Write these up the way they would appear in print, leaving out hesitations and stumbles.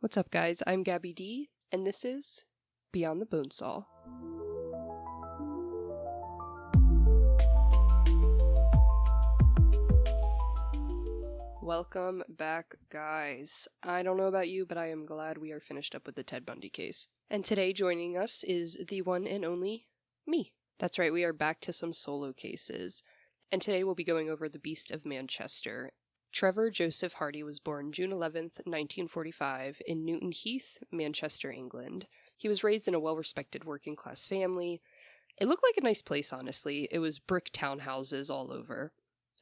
What's up, guys? I'm Gabby D, and this is Beyond the Bonesaw. Welcome back, guys. I don't know about you, but I am glad we are finished up with the Ted Bundy case. And today joining us is the one and only me. That's right, we are back to some solo cases. And today we'll be going over the Beast of Manchester. Trevor Joseph Hardy was born June 11th, 1945, in Newton Heath, Manchester, England. He was raised in a well-respected working-class family. It looked like a nice place, honestly. It was brick townhouses all over.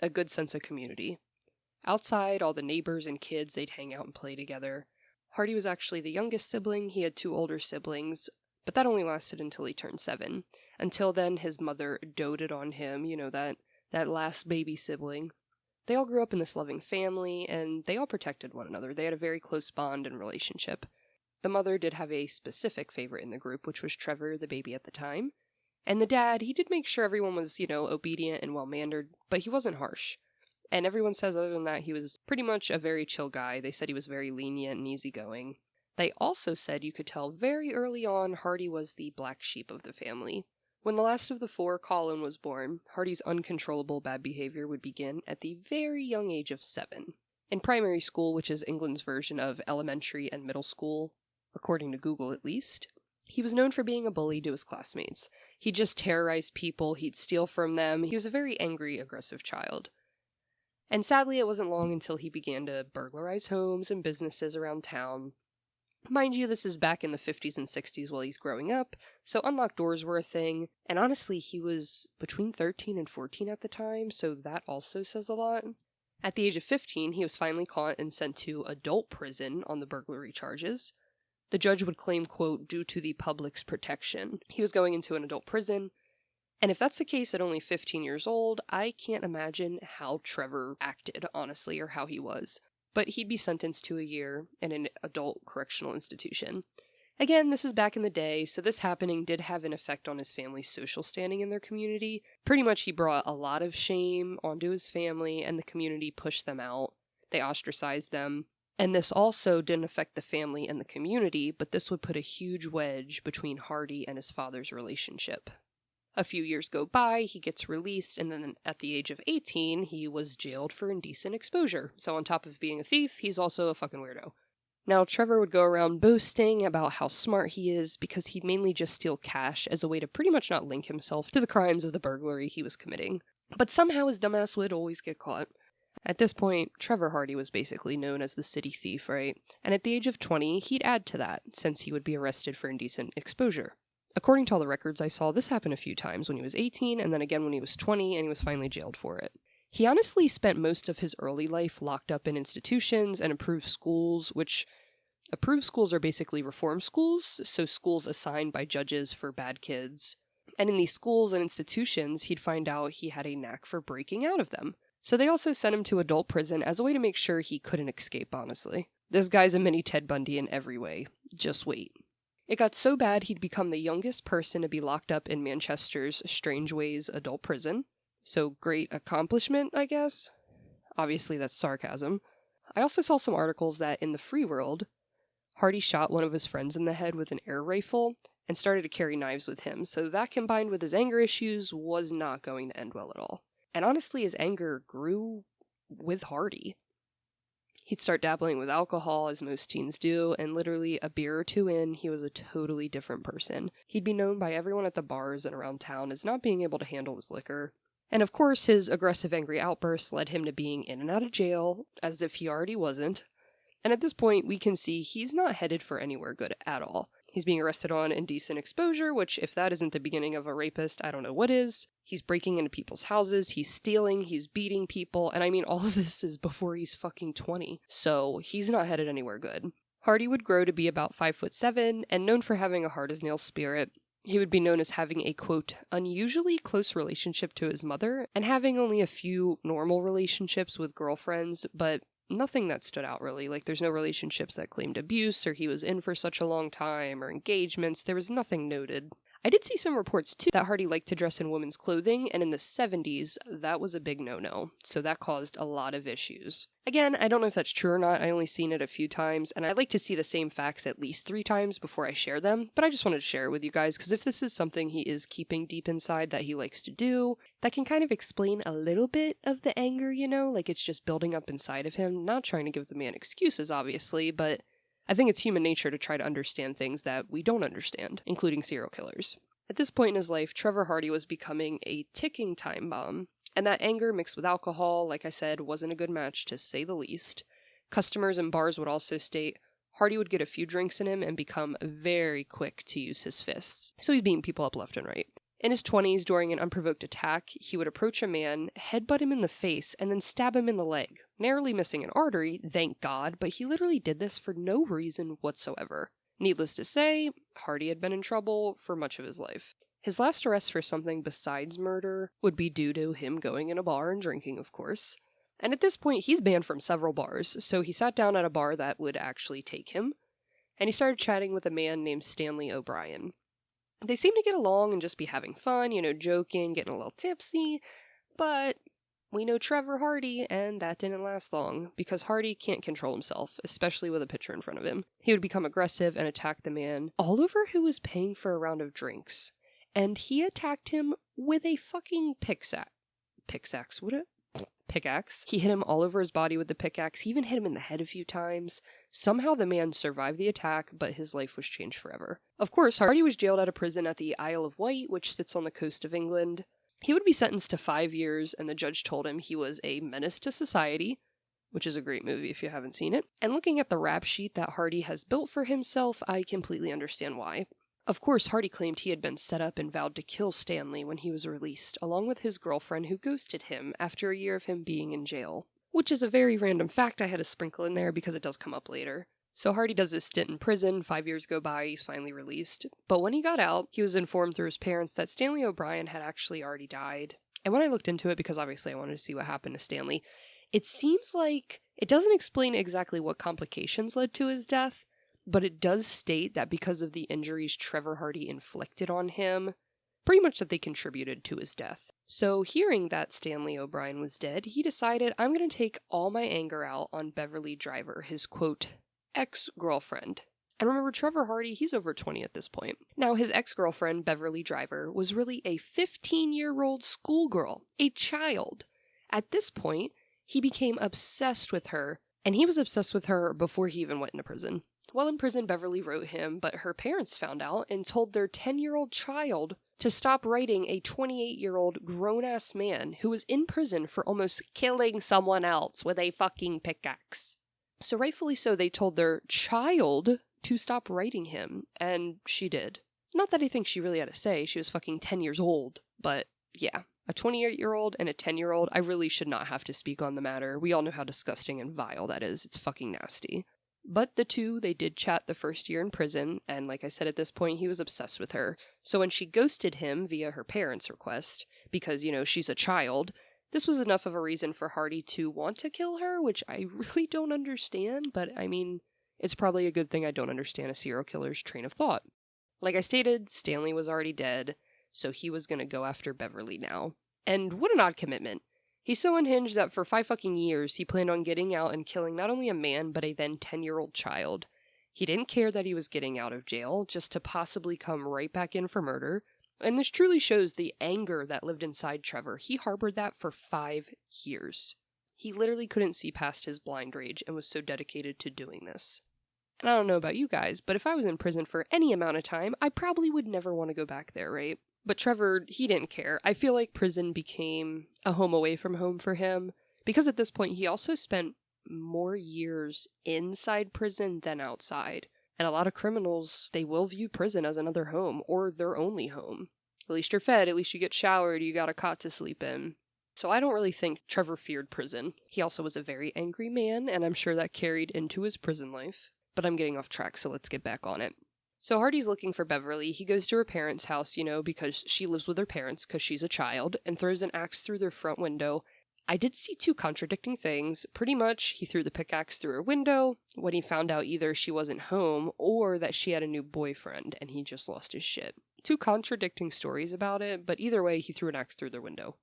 A good sense of community. Outside, all the neighbors and kids, they'd hang out and play together. Hardy was actually the youngest sibling. He had 2 older siblings, but that only lasted until he turned 7. Until then, his mother doted on him, that last baby sibling. They all grew up in this loving family, and they all protected one another. They had a very close bond and relationship. The mother did have a specific favorite in the group, which was Trevor, the baby at the time. And the dad, he did make sure everyone was, obedient and well-mannered, but he wasn't harsh. And everyone says other than that, he was pretty much a very chill guy. They said he was very lenient and easygoing. They also said you could tell very early on Hardy was the black sheep of the family. When the last of the 4, Colin, was born, Hardy's uncontrollable bad behavior would begin at the very young age of 7. In primary school, which is England's version of elementary and middle school, according to Google at least, he was known for being a bully to his classmates. He'd just terrorize people, he'd steal from them. He was a very angry, aggressive child. And sadly, it wasn't long until he began to burglarize homes and businesses around town. Mind you, this is back in the 50s and 60s while he's growing up, so unlocked doors were a thing, and honestly, he was between 13 and 14 at the time, so that also says a lot. At the age of 15, he was finally caught and sent to adult prison on the burglary charges. The judge would claim, quote, due to the public's protection. He was going into an adult prison, and if that's the case at only 15 years old, I can't imagine how Trevor acted, honestly, or how he was. But he'd be sentenced to a year in an adult correctional institution. Again, this is back in the day, so this happening did have an effect on his family's social standing in their community. Pretty much he brought a lot of shame onto his family, and the community pushed them out. They ostracized them. And this also didn't affect the family and the community, but this would put a huge wedge between Hardy and his father's relationship. A few years go by, he gets released, and then at the age of 18, he was jailed for indecent exposure. So on top of being a thief, he's also a fucking weirdo. Now, Trevor would go around boasting about how smart he is because he'd mainly just steal cash as a way to pretty much not link himself to the crimes of the burglary he was committing. But somehow his dumbass would always get caught. At this point, Trevor Hardy was basically known as the city thief, right? And at the age of 20, he'd add to that, since he would be arrested for indecent exposure. According to all the records I saw, this happened a few times when he was 18, and then again when he was 20, and he was finally jailed for it. He honestly spent most of his early life locked up in institutions and approved schools, which approved schools are basically reform schools, so schools assigned by judges for bad kids. And in these schools and institutions, he'd find out he had a knack for breaking out of them. So they also sent him to adult prison as a way to make sure he couldn't escape, honestly. This guy's a mini Ted Bundy in every way. Just wait. It got so bad he'd become the youngest person to be locked up in Manchester's Strangeways adult prison. So great accomplishment, I guess. Obviously that's sarcasm. I also saw some articles that in the free world, Hardy shot one of his friends in the head with an air rifle and started to carry knives with him, so that combined with his anger issues was not going to end well at all. And honestly, his anger grew with Hardy. He'd start dabbling with alcohol, as most teens do, and literally a beer or 2 in, he was a totally different person. He'd be known by everyone at the bars and around town as not being able to handle his liquor. And of course, his aggressive, angry outbursts led him to being in and out of jail, as if he already wasn't. And at this point, we can see he's not headed for anywhere good at all. He's being arrested on indecent exposure, which, if that isn't the beginning of a rapist, I don't know what is. He's breaking into people's houses, he's stealing, he's beating people, and I mean, all of this is before he's fucking 20, so he's not headed anywhere good. Hardy would grow to be about 5'7", and known for having a hard-as-nails spirit. He would be known as having a, quote, unusually close relationship to his mother, and having only a few normal relationships with girlfriends, but nothing that stood out really. Like, there's no relationships that claimed abuse, or he was in for such a long time, or engagements. There was nothing noted. I did see some reports too that Hardy liked to dress in women's clothing, and in the 70s, that was a big no-no, so that caused a lot of issues. Again, I don't know if that's true or not, I only seen it a few times, and I like to see the same facts at least 3 times before I share them, but I just wanted to share it with you guys, because if this is something he is keeping deep inside that he likes to do, that can kind of explain a little bit of the anger, you know, like it's just building up inside of him, not trying to give the man excuses, obviously, but I think it's human nature to try to understand things that we don't understand, including serial killers. At this point in his life, Trevor Hardy was becoming a ticking time bomb, and that anger mixed with alcohol, like I said, wasn't a good match to say the least. Customers in bars would also state Hardy would get a few drinks in him and become very quick to use his fists, so he'd beating people up left and right. In his 20s, during an unprovoked attack, he would approach a man, headbutt him in the face, and then stab him in the leg, narrowly missing an artery, thank God, but he literally did this for no reason whatsoever. Needless to say, Hardy had been in trouble for much of his life. His last arrest for something besides murder would be due to him going in a bar and drinking, of course. And at this point, he's banned from several bars, so he sat down at a bar that would actually take him, and he started chatting with a man named Stanley O'Brien. They seemed to get along and just be having fun, you know, joking, getting a little tipsy, but we know Trevor Hardy, and that didn't last long, because Hardy can't control himself, especially with a pitcher in front of him. He would become aggressive and attack the man, all over who was paying for a round of drinks, and he attacked him with a fucking pickaxe. He hit him all over his body with the pickaxe. He even hit him in the head a few times. Somehow the man survived the attack, but his life was changed forever. Of course, Hardy was jailed at a prison at the Isle of Wight, which sits on the coast of England. He would be sentenced to 5 years, and the judge told him he was a menace to society, which is a great movie if you haven't seen it. And looking at the rap sheet that Hardy has built for himself, I completely understand why. Of course, Hardy claimed he had been set up and vowed to kill Stanley when he was released, along with his girlfriend who ghosted him after a year of him being in jail. Which is a very random fact I had to sprinkle in there because it does come up later. So Hardy does his stint in prison, 5 years go by, he's finally released. But when he got out, he was informed through his parents that Stanley O'Brien had actually already died. And when I looked into it, because obviously I wanted to see what happened to Stanley, it seems like it doesn't explain exactly what complications led to his death, but it does state that because of the injuries Trevor Hardy inflicted on him, pretty much that they contributed to his death. So hearing that Stanley O'Brien was dead, he decided, I'm going to take all my anger out on Beverly Driver, his quote, ex-girlfriend. And remember, Trevor Hardy, he's over 20 at this point. Now, his ex-girlfriend, Beverly Driver, was really a 15-year-old schoolgirl, a child. At this point, he became obsessed with her, and he was obsessed with her before he even went into prison. While in prison, Beverly wrote him, but her parents found out and told their 10-year-old child to stop writing a 28-year-old grown-ass man who was in prison for almost killing someone else with a fucking pickaxe. So rightfully so, they told their child to stop writing him, and she did. Not that I think she really had a say, she was fucking 10 years old, but yeah. A 28-year-old and a 10-year-old, I really should not have to speak on the matter. We all know how disgusting and vile that is. It's fucking nasty. But the two, they did chat the first year in prison, and like I said at this point, he was obsessed with her. So when she ghosted him via her parents' request, because, you know, she's a child, this was enough of a reason for Hardy to want to kill her, which I really don't understand, but I mean, it's probably a good thing I don't understand a serial killer's train of thought. Like I stated, Stanley was already dead, so he was gonna go after Beverly now. And what an odd commitment. He's so unhinged that for 5 fucking years, he planned on getting out and killing not only a man, but a then 10-year-old child. He didn't care that he was getting out of jail, just to possibly come right back in for murder. And this truly shows the anger that lived inside Trevor. He harbored that for 5 years. He literally couldn't see past his blind rage and was so dedicated to doing this. And I don't know about you guys, but if I was in prison for any amount of time, I probably would never want to go back there, right? But Trevor, he didn't care. I feel like prison became a home away from home for him, because at this point he also spent more years inside prison than outside. And a lot of criminals, they will view prison as another home, or their only home. At least you're fed, at least you get showered, you got a cot to sleep in. So I don't really think Trevor feared prison. He also was a very angry man, and I'm sure that carried into his prison life. But I'm getting off track, so let's get back on it. So Hardy's looking for Beverly. He goes to her parents' house, you know, because she lives with her parents because she's a child, and throws an axe through their front window I did see two contradicting things. Pretty much, he threw the pickaxe through her window when he found out either she wasn't home or that she had a new boyfriend and he just lost his shit. Two contradicting stories about it, but either way, he threw an axe through their window.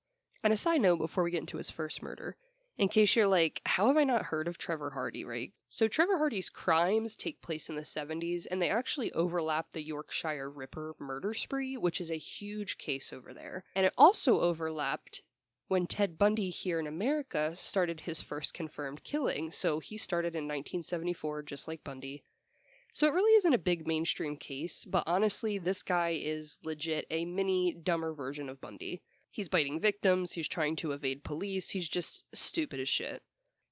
And a side note before we get into his first murder, in case you're like, how have I not heard of Trevor Hardy, right? So Trevor Hardy's crimes take place in the 70s, and they actually overlap the Yorkshire Ripper murder spree, which is a huge case over there. And it also overlapped when Ted Bundy here in America started his first confirmed killing. So he started in 1974, just like Bundy. So it really isn't a big mainstream case, but honestly, this guy is legit a mini, dumber version of Bundy. He's biting victims, he's trying to evade police, he's just stupid as shit.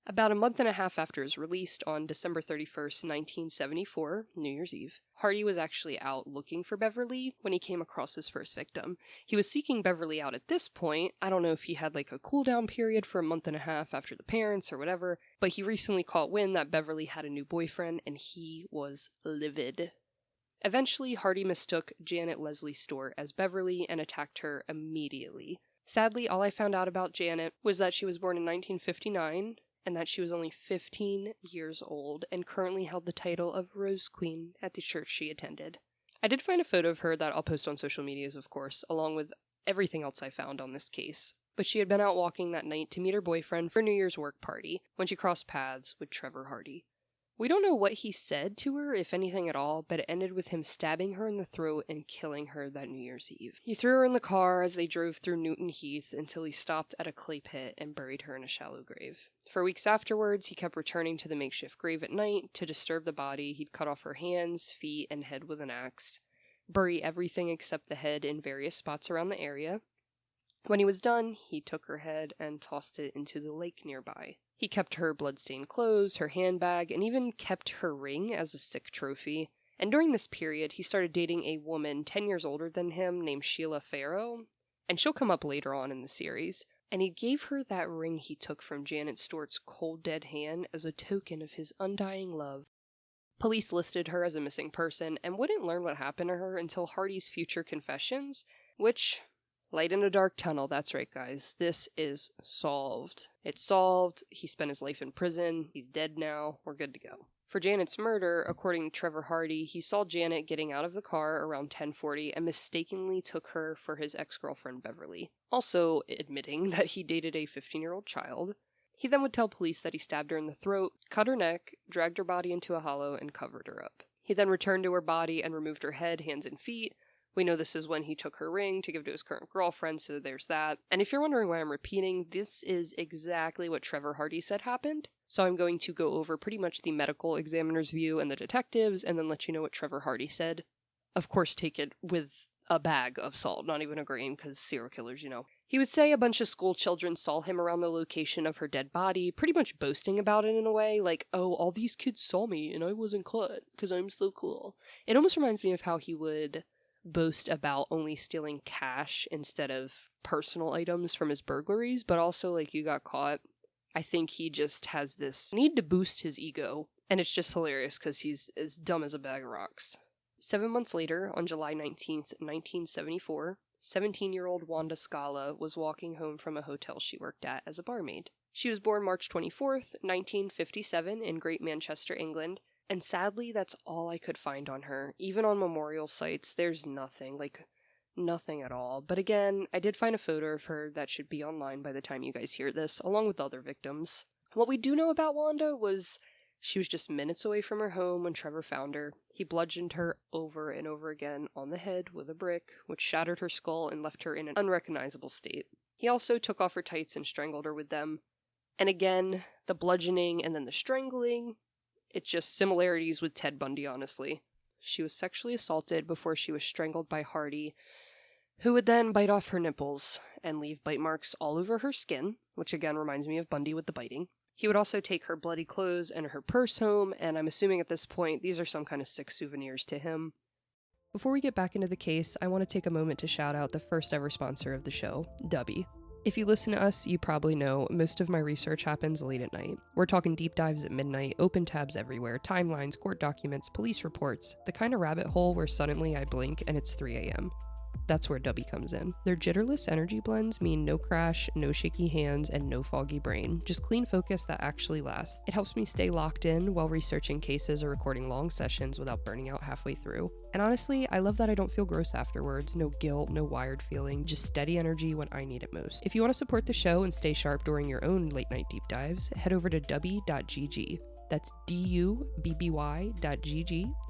About a month and a half after his release, on December 31st, 1974, New Year's Eve, Hardy was actually out looking for Beverly when he came across his first victim. He was seeking Beverly out at this point. I don't know if he had like a cool down period for a month and a half after the parents or whatever, but he recently caught wind that Beverly had a new boyfriend and he was livid. Eventually, Hardy mistook Janet Leslie Stewart as Beverly and attacked her immediately. Sadly, all I found out about Janet was that she was born in 1959 and that she was only 15 years old and currently held the title of Rose Queen at the church she attended. I did find a photo of her that I'll post on social medias, of course, along with everything else I found on this case. But she had been out walking that night to meet her boyfriend for a New Year's work party when she crossed paths with Trevor Hardy. We don't know what he said to her, if anything at all, but it ended with him stabbing her in the throat and killing her that New Year's Eve. He threw her in the car as they drove through Newton Heath until he stopped at a clay pit and buried her in a shallow grave. For weeks afterwards, he kept returning to the makeshift grave at night to disturb the body. He'd cut off her hands, feet, and head with an axe, bury everything except the head in various spots around the area. When he was done, he took her head and tossed it into the lake nearby. He kept her blood-stained clothes, her handbag, and even kept her ring as a sick trophy. And during this period, he started dating a woman 10 years older than him named Sheila Farrow, and she'll come up later on in the series. And he gave her that ring he took from Janet Stewart's cold dead hand as a token of his undying love. Police listed her as a missing person and wouldn't learn what happened to her until Hardy's future confessions, which... light in a dark tunnel, that's right guys. This is solved. It's solved, he spent his life in prison, he's dead now, we're good to go. For Janet's murder, according to Trevor Hardy, he saw Janet getting out of the car around 10:40 and mistakenly took her for his ex-girlfriend Beverly, also admitting that he dated a 15-year-old child. He then would tell police that he stabbed her in the throat, cut her neck, dragged her body into a hollow, and covered her up. He then returned to her body and removed her head, hands, and feet. We know this is when he took her ring to give to his current girlfriend, so there's that. And if you're wondering why I'm repeating, this is exactly what Trevor Hardy said happened. So I'm going to go over pretty much the medical examiner's view and the detectives, and then let you know what Trevor Hardy said. Of course, take it with a bag of salt, not even a grain, because serial killers, you know. He would say a bunch of school children saw him around the location of her dead body, pretty much boasting about it in a way, like, oh, all these kids saw me and I wasn't caught, because I'm so cool. It almost reminds me of how he would boast about only stealing cash instead of personal items from his burglaries, but also, like, you got caught. I think he just has this need to boost his ego, and it's just hilarious because he's as dumb as a bag of rocks. 7 months later, on July 19th, 1974, 17-year-old Wanda Scala was walking home from a hotel she worked at as a barmaid. She was born March 24th, 1957 in Great Manchester, England, and sadly that's all I could find on her. Even on memorial sites, there's nothing, like nothing at all. But again, I did find a photo of her that should be online by the time you guys hear this, along with other victims. What we do know about Wanda was she was just minutes away from her home when Trevor found her. He bludgeoned her over and over again on the head with a brick, which shattered her skull and left her in an unrecognizable state. He also took off her tights and strangled her with them. And again, the bludgeoning and then the strangling, it's just similarities with Ted Bundy, honestly. She was sexually assaulted before she was strangled by Hardy, who would then bite off her nipples and leave bite marks all over her skin, which again reminds me of Bundy with the biting. He would also take her bloody clothes and her purse home, and I'm assuming at this point these are some kind of sick souvenirs to him. Before we get back into the case, I want to take a moment to shout out the first ever sponsor of the show, Dubby. If you listen to us, you probably know most of my research happens late at night. We're talking deep dives at midnight, open tabs everywhere, timelines, court documents, police reports, the kind of rabbit hole where suddenly I blink and it's 3 a.m. That's where Dubby comes in. Their jitterless energy blends mean no crash, no shaky hands, and no foggy brain. Just clean focus that actually lasts. It helps me stay locked in while researching cases or recording long sessions without burning out halfway through. And honestly, I love that I don't feel gross afterwards. No guilt, no wired feeling, just steady energy when I need it most. If you want to support the show and stay sharp during your own late night deep dives, head over to dubby.gg. That's dubby.gg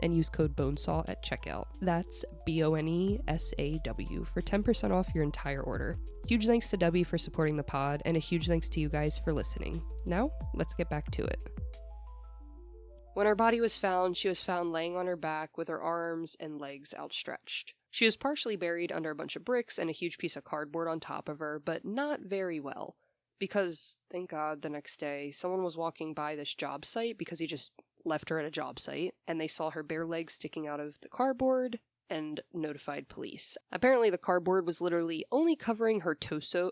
and use code BONESAW at checkout. That's BONESAW for 10% off your entire order. Huge thanks to Dubby for supporting the pod, and a huge thanks to you guys for listening. Now, let's get back to it. When her body was found, she was found laying on her back with her arms and legs outstretched. She was partially buried under a bunch of bricks and a huge piece of cardboard on top of her, but not very well. Because, thank God, the next day, someone was walking by this job site because he just left her at a job site, and they saw her bare legs sticking out of the cardboard and notified police. Apparently, the cardboard was literally only covering her torso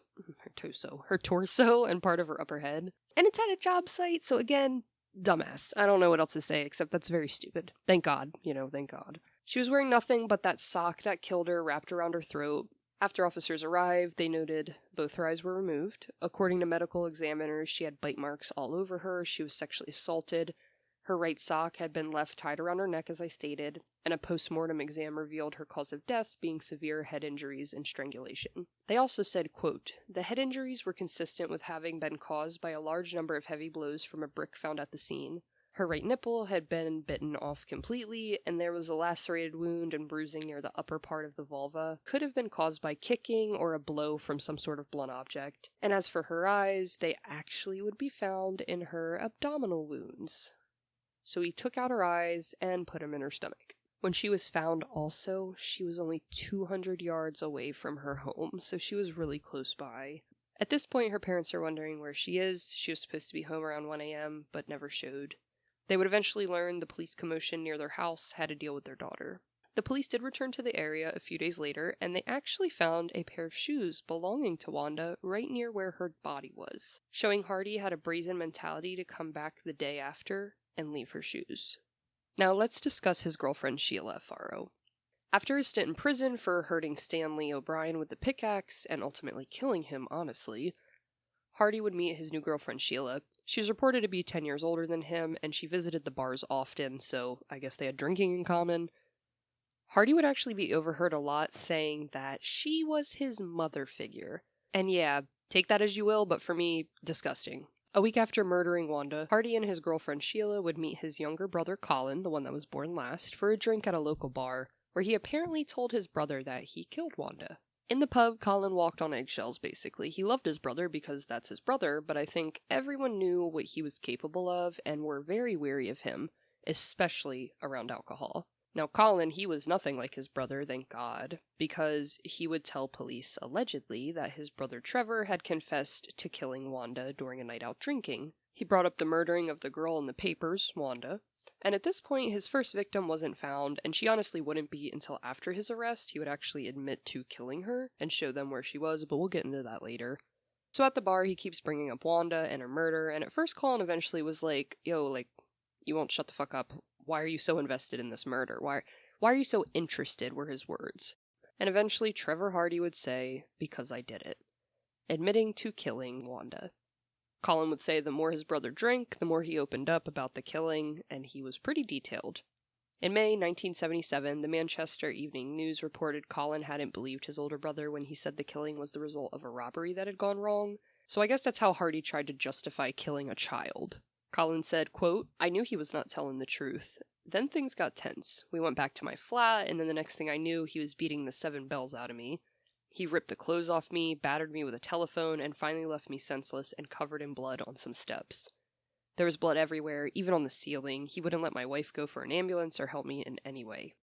and part of her upper head. And it's at a job site, so again, dumbass. I don't know what else to say, except that's very stupid. Thank God, thank God. She was wearing nothing but that sock that killed her wrapped around her throat. After officers arrived, they noted both her eyes were removed. According to medical examiners, she had bite marks all over her. She was sexually assaulted. Her right sock had been left tied around her neck, as I stated, and a post-mortem exam revealed her cause of death being severe head injuries and strangulation. They also said, quote, "The head injuries were consistent with having been caused by a large number of heavy blows from a brick found at the scene. Her right nipple had been bitten off completely, and there was a lacerated wound and bruising near the upper part of the vulva. Could have been caused by kicking or a blow from some sort of blunt object. And as for her eyes, they actually would be found in her abdominal wounds." So he took out her eyes and put them in her stomach. When she was found also, she was only 200 yards away from her home, so she was really close by. At this point, her parents are wondering where she is. She was supposed to be home around 1 a.m., but never showed. They would eventually learn the police commotion near their house had to deal with their daughter. The police did return to the area a few days later, and they actually found a pair of shoes belonging to Wanda right near where her body was, showing Hardy had a brazen mentality to come back the day after and leave her shoes. Now let's discuss his girlfriend Sheila Faro. After his stint in prison for hurting Stanley O'Brien with the pickaxe and ultimately killing him, honestly, Hardy would meet his new girlfriend Sheila. She was reported to be 10 years older than him, and she visited the bars often, so I guess they had drinking in common. Hardy would actually be overheard a lot saying that she was his mother figure. And yeah, take that as you will, but for me, disgusting. A week after murdering Wanda, Hardy and his girlfriend Sheila would meet his younger brother Colin, the one that was born last, for a drink at a local bar, where he apparently told his brother that he killed Wanda. In the pub, Colin walked on eggshells, basically. He loved his brother because that's his brother, but I think everyone knew what he was capable of and were very wary of him, especially around alcohol. Now, Colin, he was nothing like his brother, thank God, because he would tell police, allegedly, that his brother Trevor had confessed to killing Wanda during a night out drinking. He brought up the murdering of the girl in the papers, Wanda, and at this point, his first victim wasn't found, and she honestly wouldn't be until after his arrest. He would actually admit to killing her and show them where she was, but we'll get into that later. So at the bar, he keeps bringing up Wanda and her murder, and at first Colin eventually was like, yo, you won't shut the fuck up. Why are you so invested in this murder? Why are you so interested, were his words. And eventually Trevor Hardy would say, because I did it, admitting to killing Wanda. Colin would say the more his brother drank, the more he opened up about the killing, and he was pretty detailed. In May 1977, the Manchester Evening News reported Colin hadn't believed his older brother when he said the killing was the result of a robbery that had gone wrong, so I guess that's how Hardy tried to justify killing a child. Colin said, quote, "I knew he was not telling the truth. Then things got tense. We went back to my flat, and then the next thing I knew, he was beating the 7 bells out of me. He ripped the clothes off me, battered me with a telephone, and finally left me senseless and covered in blood on some steps. There was blood everywhere, even on the ceiling. He wouldn't let my wife go for an ambulance or help me in any way."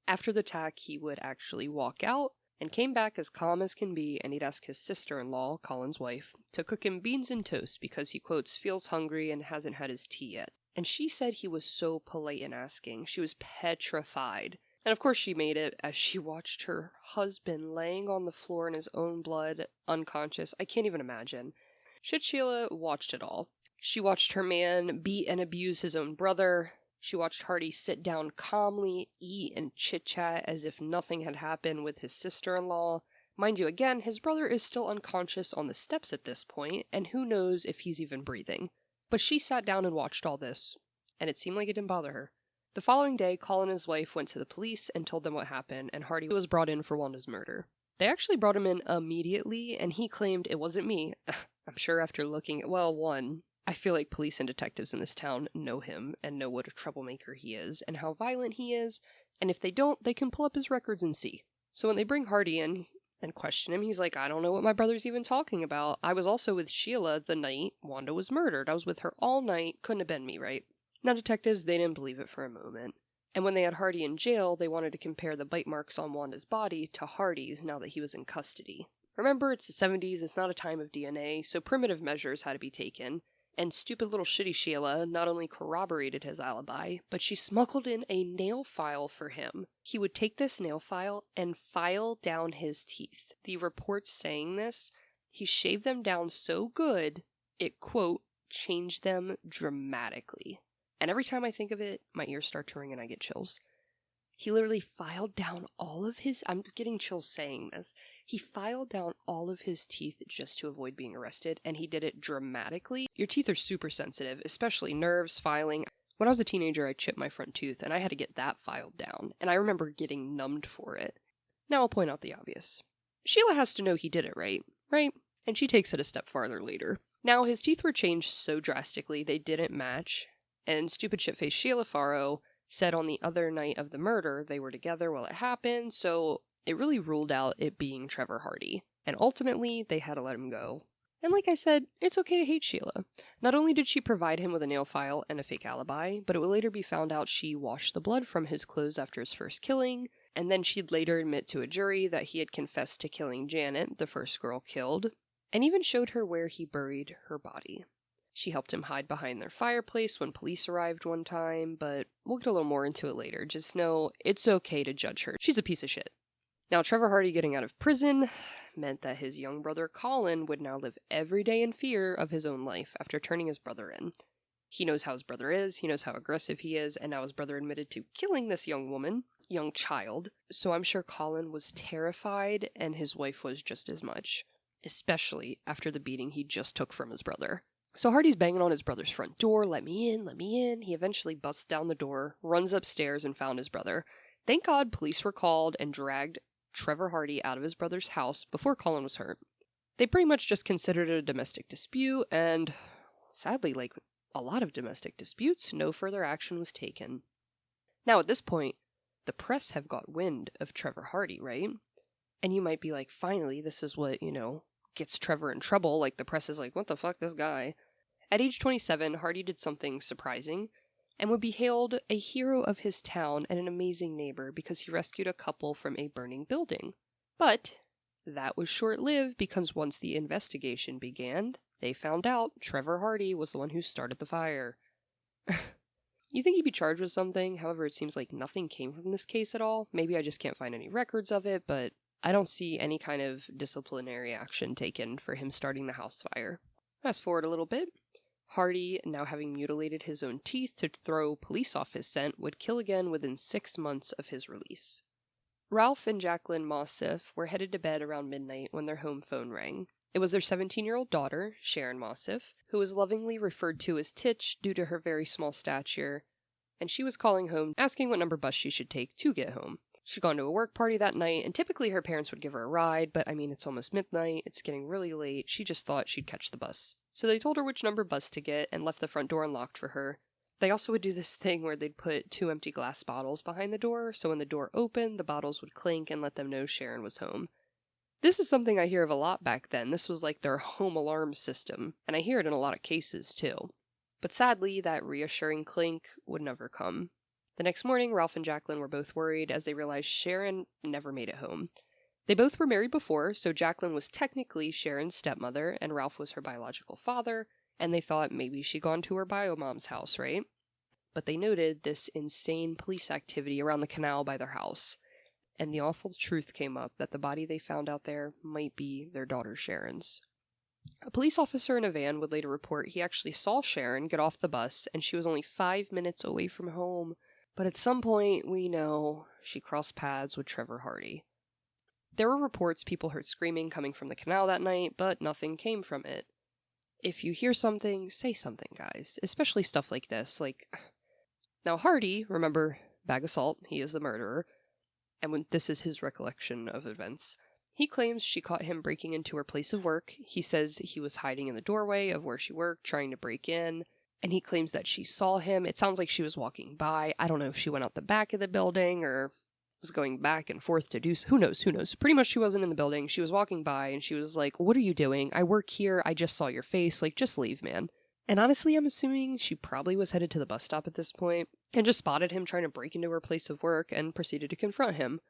After the attack, he would actually walk out and came back as calm as can be, and he'd ask his sister-in-law, Colin's wife, to cook him beans and toast because he, quotes, feels hungry and hasn't had his tea yet. And she said he was so polite in asking. She was petrified. And of course she made it as she watched her husband laying on the floor in his own blood, unconscious. I can't even imagine. Sheila watched it all. She watched her man beat and abuse his own brother, She watched Hardy sit down calmly, eat, and chit-chat as if nothing had happened with his sister-in-law. Mind you, again, his brother is still unconscious on the steps at this point, and who knows if he's even breathing. But she sat down and watched all this, and it seemed like it didn't bother her. The following day, Colin and his wife went to the police and told them what happened, and Hardy was brought in for Wanda's murder. They actually brought him in immediately, and he claimed it wasn't me. I'm sure after looking at, well, one, I feel like police and detectives in this town know him and know what a troublemaker he is and how violent he is, and if they don't, they can pull up his records and see. So when they bring Hardy in and question him, he's like, I don't know what my brother's even talking about. I was also with Sheila the night Wanda was murdered. I was with her all night. Couldn't have been me, right? Now, detectives, they didn't believe it for a moment. And when they had Hardy in jail, they wanted to compare the bite marks on Wanda's body to Hardy's now that he was in custody. Remember, it's the 70s, it's not a time of DNA, so primitive measures had to be taken. And stupid little shitty Sheila not only corroborated his alibi, but she smuggled in a nail file for him. He would take this nail file and file down his teeth. The reports saying this, he shaved them down so good, it, quote, changed them dramatically. And every time I think of it, my ears start to ring and I get chills. He literally filed down all of his, I'm getting chills saying this, he filed down all of his teeth just to avoid being arrested, and he did it dramatically. Your teeth are super sensitive, especially nerves, filing. When I was a teenager, I chipped my front tooth, and I had to get that filed down, and I remember getting numbed for it. Now I'll point out the obvious. Sheila has to know he did it, right? Right? And she takes it a step farther later. Now, his teeth were changed so drastically they didn't match, and stupid shit-faced Sheila Farrow said on the other night of the murder they were together while it happened, so it really ruled out it being Trevor Hardy. And ultimately, they had to let him go. And like I said, it's okay to hate Sheila. Not only did she provide him with a nail file and a fake alibi, but it would later be found out she washed the blood from his clothes after his first killing, and then she'd later admit to a jury that he had confessed to killing Janet, the first girl killed, and even showed her where he buried her body. She helped him hide behind their fireplace when police arrived one time, but we'll get a little more into it later. Just know it's okay to judge her. She's a piece of shit. Now, Trevor Hardy getting out of prison meant that his young brother Colin would now live every day in fear of his own life after turning his brother in. He knows how his brother is, he knows how aggressive he is, and now his brother admitted to killing this young child, so I'm sure Colin was terrified, and his wife was just as much, especially after the beating he just took from his brother. So Hardy's banging on his brother's front door, let me in, let me in. He eventually busts down the door, runs upstairs, and found his brother. Thank God police were called and dragged Trevor Hardy out of his brother's house before Colin was hurt. They pretty much just considered it a domestic dispute, and sadly, like a lot of domestic disputes, no further action was taken. Now at this point, the press have got wind of Trevor Hardy, right? And you might be like, finally, this is what, gets Trevor in trouble. Like, the press is like, what the fuck, this guy? At age 27, Hardy did something surprising and would be hailed a hero of his town and an amazing neighbor because he rescued a couple from a burning building. But that was short-lived because once the investigation began, they found out Trevor Hardy was the one who started the fire. You think he'd be charged with something, however it seems like nothing came from this case at all. Maybe I just can't find any records of it, but I don't see any kind of disciplinary action taken for him starting the house fire. Fast forward a little bit. Hardy, now having mutilated his own teeth to throw police off his scent, would kill again within 6 months of his release. Ralph and Jacqueline Mossif were headed to bed around midnight when their home phone rang. It was their 17-year-old daughter, Sharon Mossif, who was lovingly referred to as Titch due to her very small stature, and she was calling home asking what number bus she should take to get home. She'd gone to a work party that night, and typically her parents would give her a ride, but it's almost midnight, it's getting really late, she just thought she'd catch the bus. So they told her which number bus to get and left the front door unlocked for her. They also would do this thing where they'd put 2 empty glass bottles behind the door, so when the door opened, the bottles would clink and let them know Sharon was home. This is something I hear of a lot back then. This was like their home alarm system, and I hear it in a lot of cases too. But sadly, that reassuring clink would never come. The next morning, Ralph and Jacqueline were both worried as they realized Sharon never made it home. They both were married before, so Jacqueline was technically Sharon's stepmother, and Ralph was her biological father, and they thought maybe she'd gone to her bio-mom's house, right? But they noted this insane police activity around the canal by their house, and the awful truth came up that the body they found out there might be their daughter Sharon's. A police officer in a van would later report he actually saw Sharon get off the bus and she was only 5 minutes away from home. But at some point, we know she crossed paths with Trevor Hardy. There were reports people heard screaming coming from the canal that night, but nothing came from it. If you hear something, say something, guys. Especially stuff like this. Now Hardy, remember, bag of salt, he is the murderer. And when this is his recollection of events, he claims she caught him breaking into her place of work. He says he was hiding in the doorway of where she worked, trying to break in. And he claims that she saw him. It sounds like she was walking by. I don't know if she went out the back of the building or was going back and forth to do so. Who knows? Pretty much she wasn't in the building. She was walking by and she was like, "What are you doing? I work here. I just saw your face. Just leave, man." And honestly, I'm assuming she probably was headed to the bus stop at this point and just spotted him trying to break into her place of work and proceeded to confront him.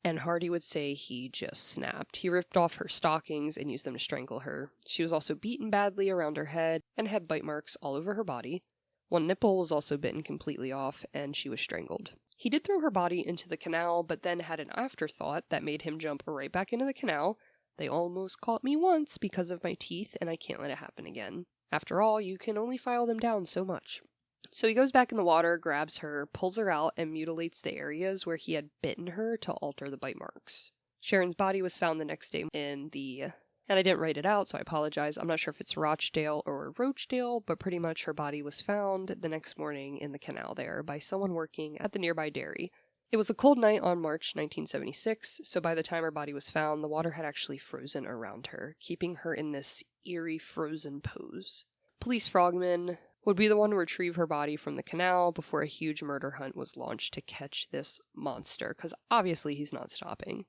And Hardy would say he just snapped. He ripped off her stockings and used them to strangle her. She was also beaten badly around her head and had bite marks all over her body. One nipple was also bitten completely off, and she was strangled. He did throw her body into the canal, but then had an afterthought that made him jump right back into the canal. "They almost caught me once because of my teeth, and I can't let it happen again. After all, you can only file them down so much." So he goes back in the water, grabs her, pulls her out, and mutilates the areas where he had bitten her to alter the bite marks. Sharon's body was found the next day and I didn't write it out, so I apologize. I'm not sure if it's Rochdale or Rochdale, but pretty much her body was found the next morning in the canal there by someone working at the nearby dairy. It was a cold night on March 1976, so by the time her body was found, the water had actually frozen around her, keeping her in this eerie frozen pose. Police frogmen would be the one to retrieve her body from the canal before a huge murder hunt was launched to catch this monster, because obviously he's not stopping.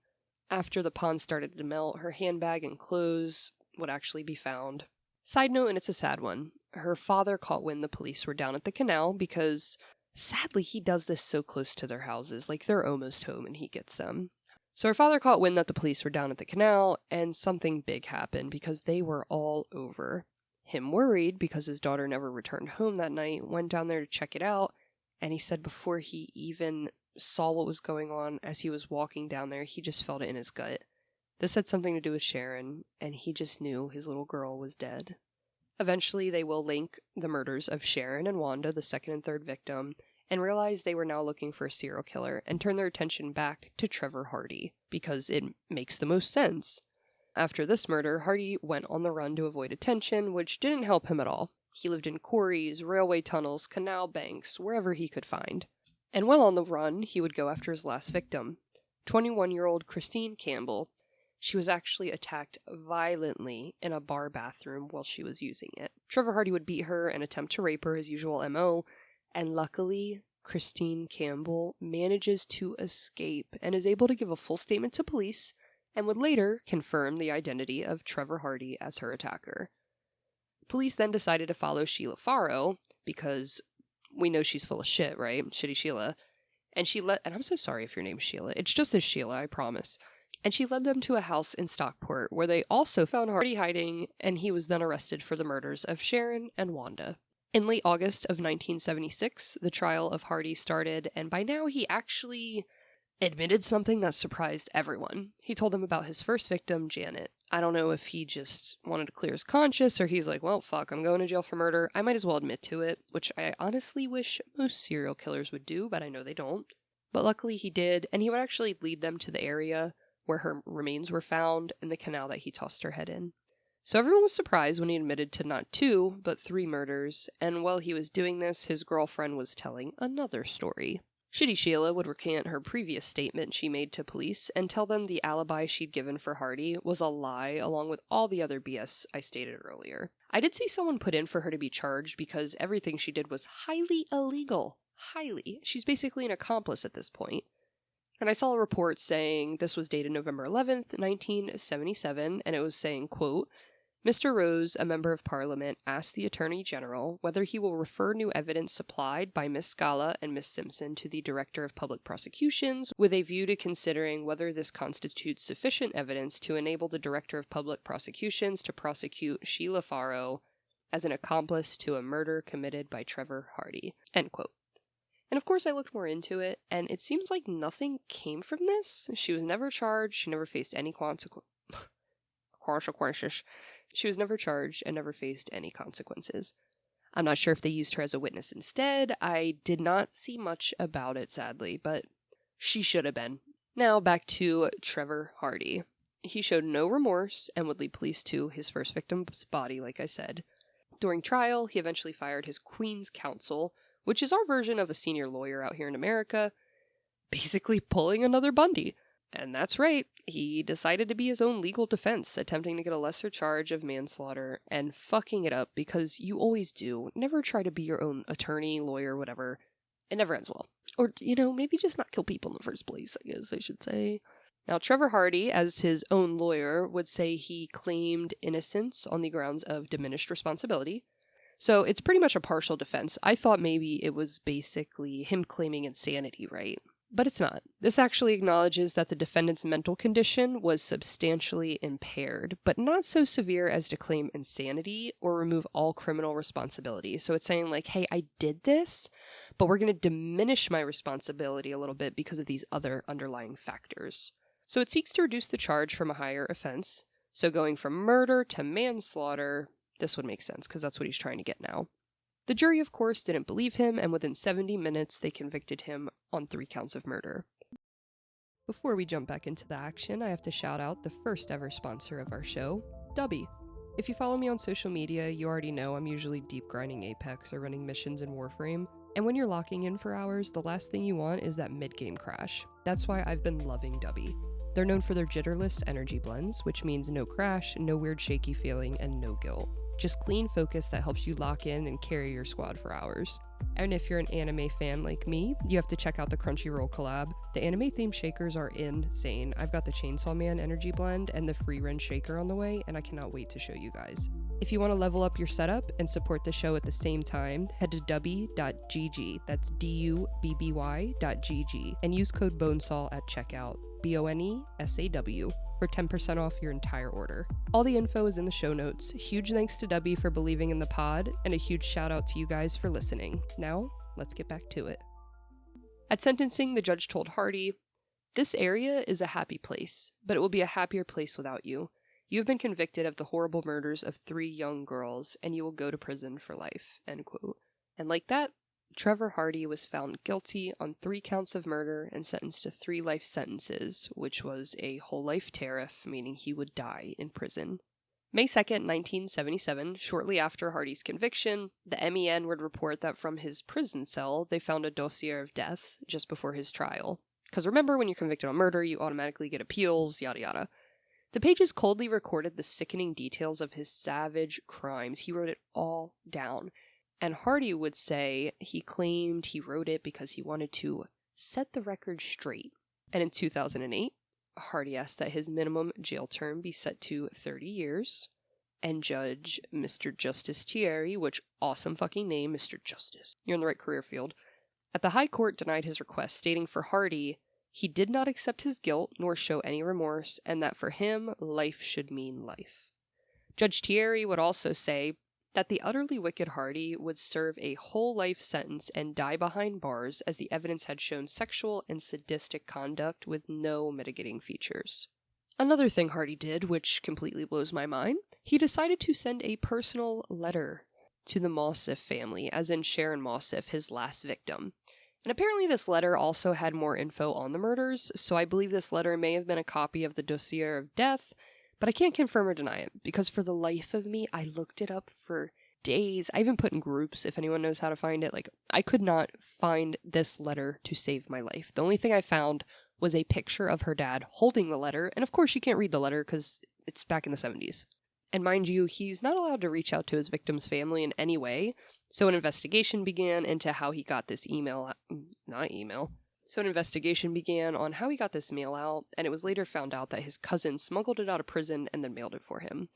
After the pond started to melt, her handbag and clothes would actually be found. Side note, and it's a sad one, her father caught wind the police were down at the canal because, sadly, he does this so close to their houses, they're almost home and he gets them. So her father caught wind that the police were down at the canal, and something big happened because they were all over. Him worried because his daughter never returned home that night, went down there to check it out, and he said before he even saw what was going on as he was walking down there, he just felt it in his gut. This had something to do with Sharon, and he just knew his little girl was dead. Eventually, they will link the murders of Sharon and Wanda, the second and third victim, and realize they were now looking for a serial killer and turn their attention back to Trevor Hardy, because it makes the most sense. After this murder, Hardy went on the run to avoid attention, which didn't help him at all. He lived in quarries, railway tunnels, canal banks, wherever he could find. And while on the run, he would go after his last victim, 21-year-old Christine Campbell. She was actually attacked violently in a bar bathroom while she was using it. Trevor Hardy would beat her and attempt to rape her, his usual MO, and luckily, Christine Campbell manages to escape and is able to give a full statement to police and would later confirm the identity of Trevor Hardy as her attacker. Police then decided to follow Sheila Farrow because we know she's full of shit, right? Shitty Sheila. And I'm so sorry if your name's Sheila. It's just this Sheila, I promise. And she led them to a house in Stockport where they also found Hardy hiding, and he was then arrested for the murders of Sharon and Wanda. In late August of 1976, the trial of Hardy started, and by now he actually admitted something that surprised everyone. He told them about his first victim, Janet. I don't know if he just wanted to clear his conscience, or he's like, well, fuck, I'm going to jail for murder. I might as well admit to it, which I honestly wish most serial killers would do, but I know they don't. But luckily he did, and he would actually lead them to the area where her remains were found and the canal that he tossed her head in. So everyone was surprised when he admitted to not 2, but 3 murders, and while he was doing this, his girlfriend was telling another story. Shitty Sheila would recant her previous statement she made to police and tell them the alibi she'd given for Hardy was a lie along with all the other BS I stated earlier. I did see someone put in for her to be charged because everything she did was highly illegal. Highly. She's basically an accomplice at this point. And I saw a report saying this was dated November 11th, 1977, and it was saying, quote, Mr. Rose, a member of Parliament, asked the Attorney General whether he will refer new evidence supplied by Miss Scala and Miss Simpson to the Director of Public Prosecutions with a view to considering whether this constitutes sufficient evidence to enable the Director of Public Prosecutions to prosecute Sheila Farrow as an accomplice to a murder committed by Trevor Hardy. End quote. And of course I looked more into it, and it seems like nothing came from this. She was never charged, she never faced any consequences. She was never charged and never faced any consequences. I'm not sure if they used her as a witness instead. I did not see much about it, sadly, but she should have been. Now back to Trevor Hardy. He showed no remorse and would lead police to his first victim's body, like I said. During trial, he eventually fired his Queen's Counsel, which is our version of a senior lawyer out here in America, basically pulling another Bundy. And that's right, he decided to be his own legal defense, attempting to get a lesser charge of manslaughter and fucking it up, because you always do. Never try to be your own attorney, lawyer, whatever. It never ends well. Or, maybe just not kill people in the first place, I guess I should say. Now, Trevor Hardy, as his own lawyer, would say he claimed innocence on the grounds of diminished responsibility. So it's pretty much a partial defense. I thought maybe it was basically him claiming insanity, right? But it's not. This actually acknowledges that the defendant's mental condition was substantially impaired, but not so severe as to claim insanity or remove all criminal responsibility. So it's saying like, hey, I did this, but we're going to diminish my responsibility a little bit because of these other underlying factors. So it seeks to reduce the charge from a higher offense. So going from murder to manslaughter, this would make sense because that's what he's trying to get now. The jury, of course, didn't believe him, and within 70 minutes, they convicted him on 3 counts of murder. Before we jump back into the action, I have to shout out the first ever sponsor of our show, Dubby. If you follow me on social media, you already know I'm usually deep grinding Apex or running missions in Warframe, and when you're locking in for hours, the last thing you want is that mid-game crash. That's why I've been loving Dubby. They're known for their jitterless energy blends, which means no crash, no weird shaky feeling, and no guilt. Just clean focus that helps you lock in and carry your squad for hours. And if you're an anime fan like me, you have to check out the Crunchyroll collab. The anime themed shakers are insane. I've got the Chainsaw Man energy blend and the Free Run shaker on the way, and I cannot wait to show you guys. If you want to level up your setup and support the show at the same time, head to dubby.gg, that's dubby.gg, and use code BONESAW at checkout, BONESAW, for 10% off your entire order. All the info is in the show notes. Huge thanks to Dubby for believing in the pod, and a huge shout out to you guys for listening. Now, let's get back to it. At sentencing, the judge told Hardy, "This area is a happy place, but it will be a happier place without you. You have been convicted of the horrible murders of 3 young girls, and you will go to prison for life." End quote. And like that, Trevor Hardy was found guilty on 3 counts of murder and sentenced to 3 life sentences, which was a whole life tariff, meaning he would die in prison. May 2nd, 1977, shortly after Hardy's conviction, the MEN would report that from his prison cell, they found a dossier of death just before his trial. Because remember, when you're convicted on murder, you automatically get appeals, yada yada. The pages coldly recorded the sickening details of his savage crimes. He wrote it all down. And Hardy would say he claimed he wrote it because he wanted to set the record straight. And in 2008, Hardy asked that his minimum jail term be set to 30 years. And Judge Mr. Justice Thierry, which awesome fucking name, Mr. Justice. You're in the right career field. At the High Court denied his request, stating for Hardy, he did not accept his guilt nor show any remorse, and that for him, life should mean life. Judge Thierry would also say that the utterly wicked Hardy would serve a whole life sentence and die behind bars, as the evidence had shown sexual and sadistic conduct with no mitigating features. Another thing Hardy did, which completely blows my mind, he decided to send a personal letter to the Mossif family, as in Sharon Mossif, his last victim. And apparently this letter also had more info on the murders, so I believe this letter may have been a copy of the dossier of death, but I can't confirm or deny it, because for the life of me, I looked it up for days. I even put in groups if anyone knows how to find it. I could not find this letter to save my life. The only thing I found was a picture of her dad holding the letter, and of course you can't read the letter because it's back in the 70s. And mind you, he's not allowed to reach out to his victim's family in any way, so an investigation began into how he got this So an investigation began on how he got this mail out, and it was later found out that his cousin smuggled it out of prison and then mailed it for him.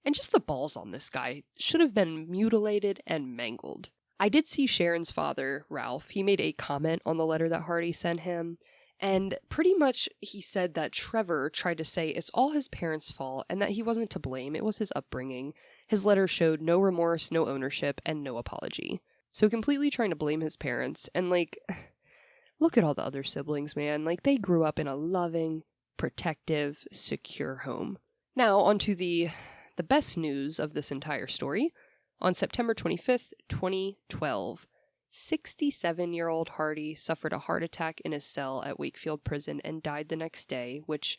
And just the balls on this guy should have been mutilated and mangled. I did see Sharon's father, Ralph. He made a comment on the letter that Hardy sent him, and pretty much he said that Trevor tried to say it's all his parents' fault and that he wasn't to blame, it was his upbringing. His letter showed no remorse, no ownership, and no apology. So completely trying to blame his parents, and look at all the other siblings, man. They grew up in a loving, protective, secure home. Now, onto the the best news of this entire story, on September 25th, 2012, 67-year-old Hardy suffered a heart attack in his cell at Wakefield Prison and died the next day, which,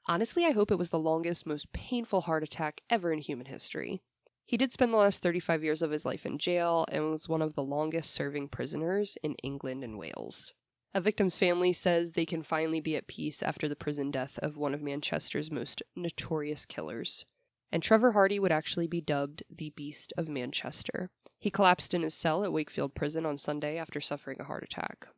honestly, I hope it was the longest, most painful heart attack ever in human history. He did spend the last 35 years of his life in jail and was one of the longest-serving prisoners in England and Wales. A victim's family says they can finally be at peace after the prison death of one of Manchester's most notorious killers. And Trevor Hardy would actually be dubbed the Beast of Manchester. He collapsed in his cell at Wakefield Prison on Sunday after suffering a heart attack.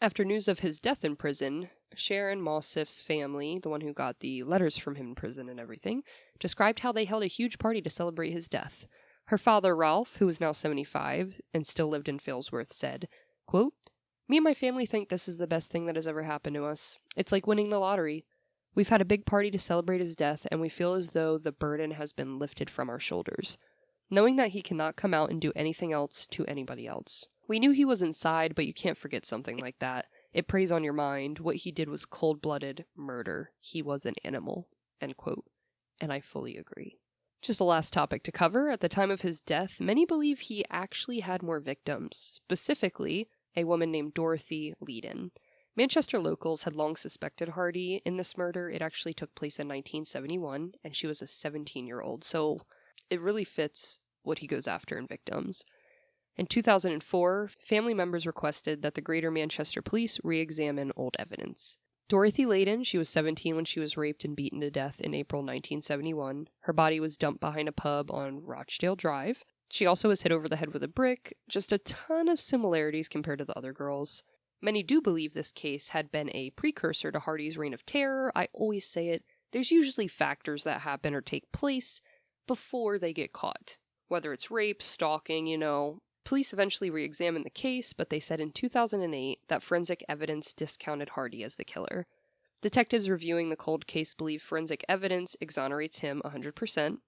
After news of his death in prison, Sharon Mossif's family, the one who got the letters from him in prison and everything, described how they held a huge party to celebrate his death. Her father, Ralph, who was now 75 and still lived in Failsworth, said, quote, "Me and my family think this is the best thing that has ever happened to us. It's like winning the lottery. We've had a big party to celebrate his death, and we feel as though the burden has been lifted from our shoulders, knowing that he cannot come out and do anything else to anybody else. We knew he was inside, but you can't forget something like that. It preys on your mind. What he did was cold-blooded murder. He was an animal." End quote. And I fully agree. Just a last topic to cover. At the time of his death, many believe he actually had more victims, specifically a woman named Dorothy Leedon. Manchester locals had long suspected Hardy in this murder. It actually took place in 1971, and she was a 17-year-old, so it really fits what he goes after in victims. In 2004, family members requested that the Greater Manchester Police re-examine old evidence. Dorothy Leydon, she was 17 when she was raped and beaten to death in April 1971. Her body was dumped behind a pub on Rochdale Drive. She also was hit over the head with a brick, just a ton of similarities compared to the other girls. Many do believe this case had been a precursor to Hardy's reign of terror. I always say it, there's usually factors that happen or take place before they get caught. Whether it's rape, stalking, Police eventually re-examined the case, but they said in 2008 that forensic evidence discounted Hardy as the killer. Detectives reviewing the cold case believe forensic evidence exonerates him 100%,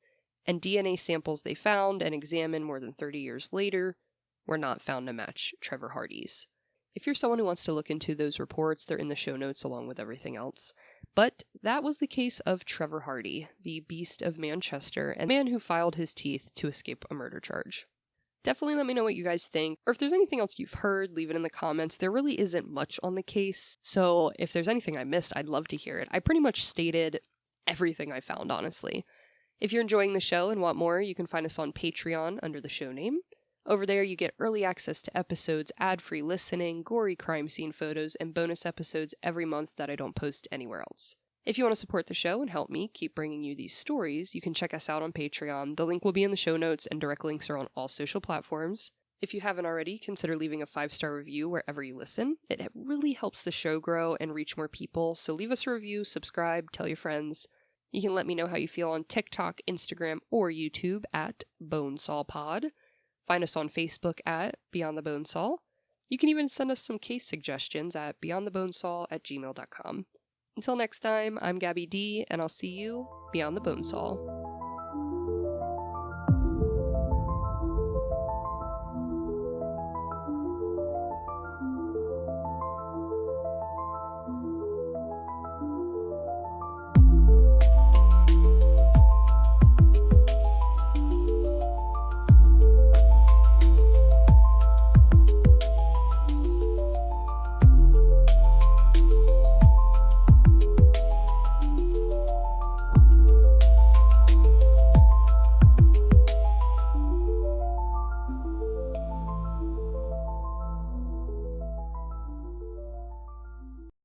and DNA samples they found and examined more than 30 years later were not found to match Trevor Hardy's. If you're someone who wants to look into those reports, they're in the show notes along with everything else. But that was the case of Trevor Hardy, the Beast of Manchester, and the man who filed his teeth to escape a murder charge. Definitely let me know what you guys think, or if there's anything else you've heard, leave it in the comments. There really isn't much on the case, so if there's anything I missed, I'd love to hear it. I pretty much stated everything I found, honestly. If you're enjoying the show and want more, you can find us on Patreon under the show name. Over there, you get early access to episodes, ad-free listening, gory crime scene photos, and bonus episodes every month that I don't post anywhere else. If you want to support the show and help me keep bringing you these stories, you can check us out on Patreon. The link will be in the show notes, and direct links are on all social platforms. If you haven't already, consider leaving a 5-star review wherever you listen. It really helps the show grow and reach more people, so leave us a review, subscribe, tell your friends. You can let me know how you feel on TikTok, Instagram, or YouTube at BonesawPod. Find us on Facebook at Beyond the Bonesaw. You can even send us some case suggestions at beyondthebonesaw@gmail.com. Until next time, I'm Gabby D, and I'll see you beyond the Bonesaw.